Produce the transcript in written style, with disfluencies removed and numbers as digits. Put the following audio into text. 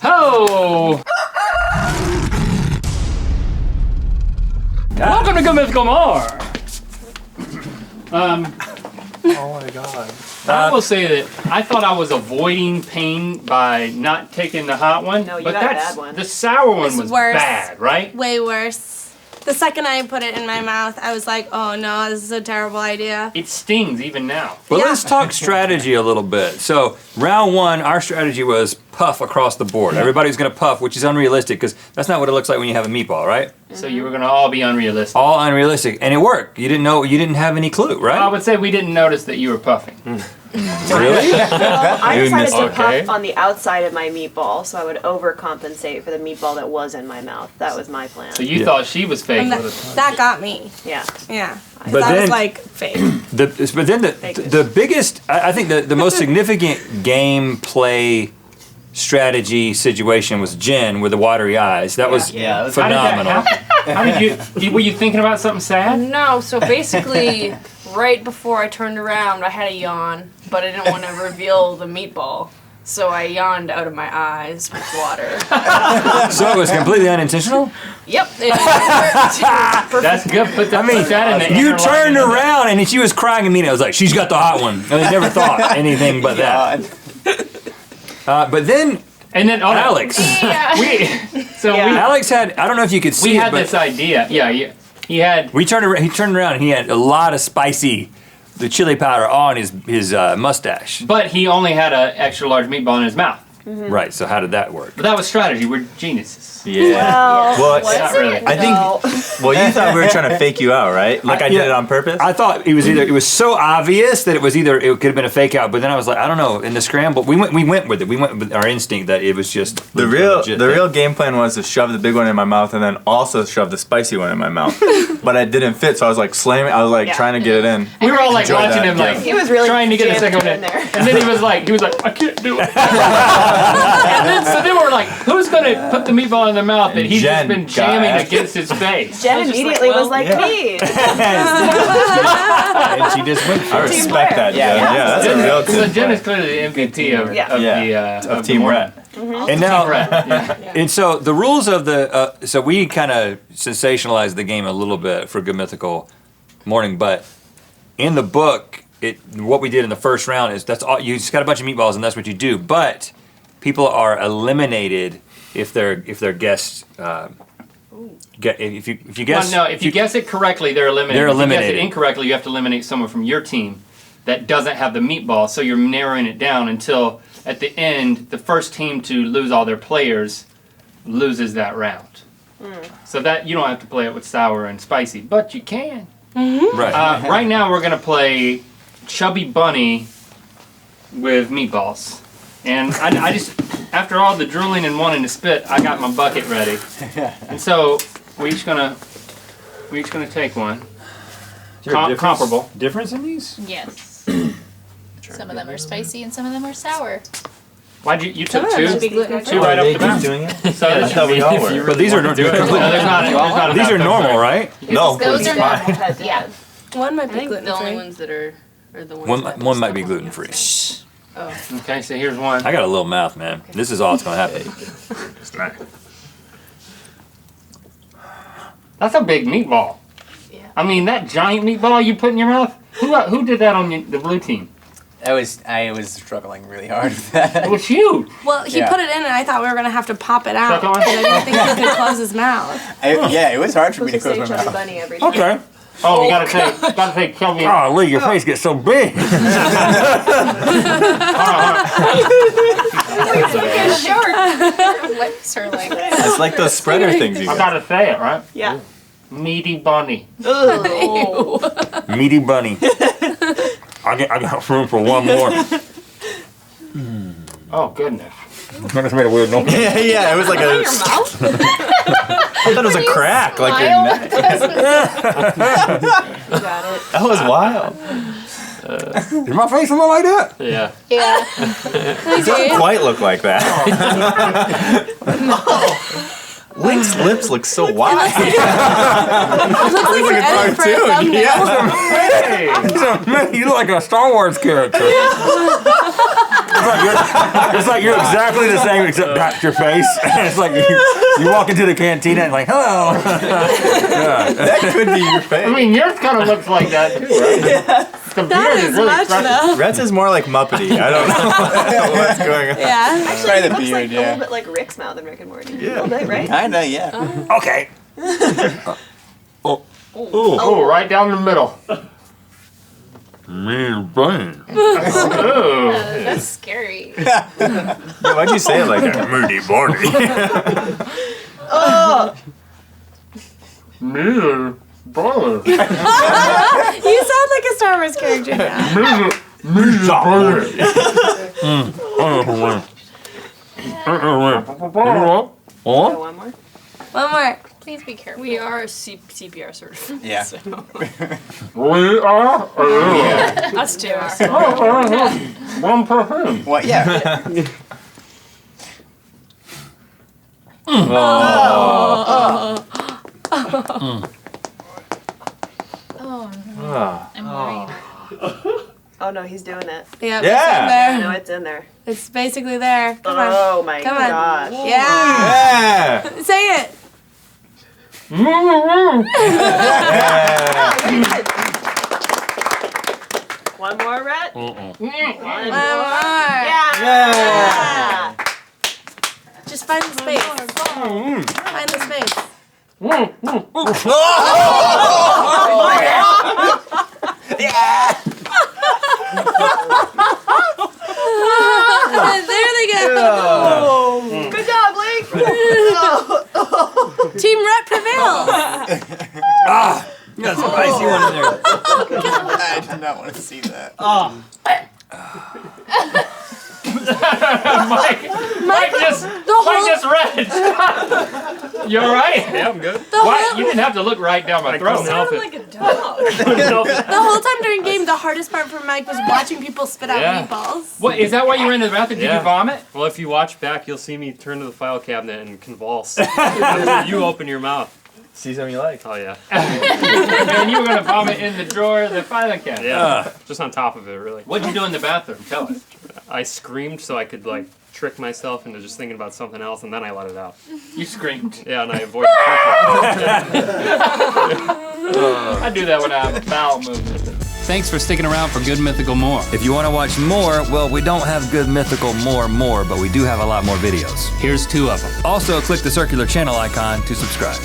Ho! Welcome to Good Mythical More. Oh my god. I will say that I thought I was avoiding pain by not taking the hot one. No, you but got a that's, bad one. The sour one It's was worse. bad, right? Way worse. The second I put it in my mouth, I was like, oh no, this is a terrible idea. It stings even now. Well, Yeah. let's talk strategy a little bit. So, round one, our strategy was puff across the board. Everybody's going to puff, which is unrealistic because that's not what it looks like when you have a meatball, right? So you were going to all be unrealistic. All unrealistic, and it worked. You didn't have any clue, right? I would say we didn't notice that you were puffing. Really? Well, I decided to Okay. puff on the outside of my meatball, so I would overcompensate for the meatball that was in my mouth. That was my plan. So you Yeah. thought she was fake. And that got me. Yeah. Yeah. But that then- was like fake. But then the biggest, I think the most significant game play strategy situation was Tjen with the watery eyes. That was Yeah, it was phenomenal. How did you? Were you thinking about something sad? No, so basically, right before I turned around, I had a yawn, but I didn't want to reveal the meatball. So I yawned out of my eyes with water. So it was completely unintentional? Yep. It worked. That's good. Put that, put that in the You inner turned lining. around and she was crying immediately. I was like, she's got the hot one. And I never thought anything but that. But then And then Alex. Yeah. Alex had, I don't know if you could see we it, had but this idea. Yeah, he had. he turned around and he had a lot of the chili powder on his mustache. But he only had an extra large meatball in his mouth. Right, so how did that work? But that was strategy. We're geniuses. Yeah. Well, Not really. I think. Well, you thought we were trying to fake you out, right? Like I did it on purpose. I thought it was so obvious that it could have been a fake out, but then I was like, I don't know. In the scramble, we went with it. We went with our instinct that it was just The real game plan was to shove the big one in my mouth and then also shove the spicy one in my mouth. But it didn't fit, so I was like slamming. I was like trying to get it in. We were all like Enjoyed watching that, him, like He was really trying to get the second jamming one it in, in there. and then he was like, I can't do it. So then we're like, who's gonna put the meatball in their mouth that he's just Jen been got jamming it. against his face? Jen was just immediately like, was like, well, me. and she just went I for it. respect player. that. Yeah, that's a real So team Jen play. is clearly the MVP of, Yeah. of Team Rhett. Rhett. And now, Yeah. and so the rules of so we kind of sensationalized the game a little bit for Good Mythical Morning, but in the book, what we did in the first round is that's all. You just got a bunch of meatballs, and that's what you do. But people are eliminated if their guests. If you guess. Well, no, if you guess it correctly, they're eliminated. They're If you eliminated. guess it incorrectly, you have to eliminate someone from your team that doesn't have the meatball. So you're narrowing it down until at the end, the first team to lose all their players loses that round. So that you don't have to play it with sour and spicy, but you can. Right. Right now, we're gonna play Chubby Bunny with meatballs, and I just after all the drooling and wanting to spit, I got my bucket ready, and so we're each gonna take one. Comparable. Difference in these? Yes. Some of them are spicy and some of them are sour. Why'd you took Some of them should be two? gluten-free. Two right Are off they the keep bat. doing it? So I that thought we all were. But these are no, there's not these are enough. normal, right? No, Those are fine. normal. Head to Yeah. head. One might I be think the gluten only free. ones that are the ones that One might be stuff on gluten free. Oh. Okay, so here's one. I got a little mouth, man. This is all that's gonna happen. That's a big meatball. Yeah. I mean, that giant meatball you put in your mouth. Who did that on the blue team? I was struggling really hard with that. It was huge. Well, he Yeah. put it in, and I thought we were gonna have to pop it out. Suck on? Because I didn't think he could close his mouth. Yeah, it was hard for me to Supposed close to my say Chubby mouth. Bunny every time. Okay. Oh, we gotta take Chubby. Oh, Lee, your face gets so big. Lips are like. It's like those spreader things you I got. gotta say it, right? Yeah. Meaty bunny. Meaty bunny. I got room for one more. Oh goodness. I just made a weird noise. Yeah, it was like a. Your mouth? I thought it was a crack, like your Smile. neck. You got it. That was wild. Is my face look like that? Yeah. Yeah. It doesn't quite look like that. Link's lips look so wide. Looks like a for a thumbnail. Yeah. Man, you look like a Star Wars character. It's like you're exactly the same except that's your face. It's like you walk into the cantina and like, hello. That could be your face. I mean, yours kind of looks like that too, right? The beard That is is really much expressive. though. Rhett's is more like Muppety. I don't know what's going on. Yeah. Try the It looks beard, like a yeah. little bit like Rick's mouth in Rick and Morty. Yeah. A little bit, right? Kinda, yeah. Okay. Oh, right down the middle. Man, Bayne. Oh. That's scary. Yeah, why'd you say it like that? Moody Barney. Me, brother. You sound like a Star Wars character now. Oh, one more. One more. Please be careful. We are CPR certified. Yeah. So. We are. Us two. One person. What? Yeah. Oh, no. Ah. I'm worried. Oh no, he's doing it. Yeah. Yeah. No, It's it's in there. in there. It's basically there. Come on. Oh my Come on. gosh. Yeah. Yeah. Say it. Yeah. One more, Rhett. One more. Yeah. Yeah. Just find the space. Find the space. There they go. Good job, Blake. Team Rhett prevails. You got a spicy one in there. I did not want to see that. Mike just read. You all right? Yeah, I'm good. What? You didn't have to look right down my throat. couldn't help it. Like a dog. The whole time during game, the hardest part for Mike was watching people spit out Yeah. meatballs. What is that? Why you were in the bathroom? Did Yeah. you vomit? Well, if you watch back, you'll see me turn to the file cabinet and convulse. You open your mouth. See something you like. Oh, yeah. And you were gonna vomit in the drawer of the filing cabinet. Yeah. Just on top of it, really. What'd you do in the bathroom? Tell us. I screamed so I could, like, trick myself into just thinking about something else, and then I let it out. You screamed. Yeah, and I avoided I do that when I have a bowel movement. Thanks for sticking around for Good Mythical More. If you want to watch more, well, we don't have Good Mythical more, but we do have a lot more videos. Here's 2 of them. Also, click the circular channel icon to subscribe.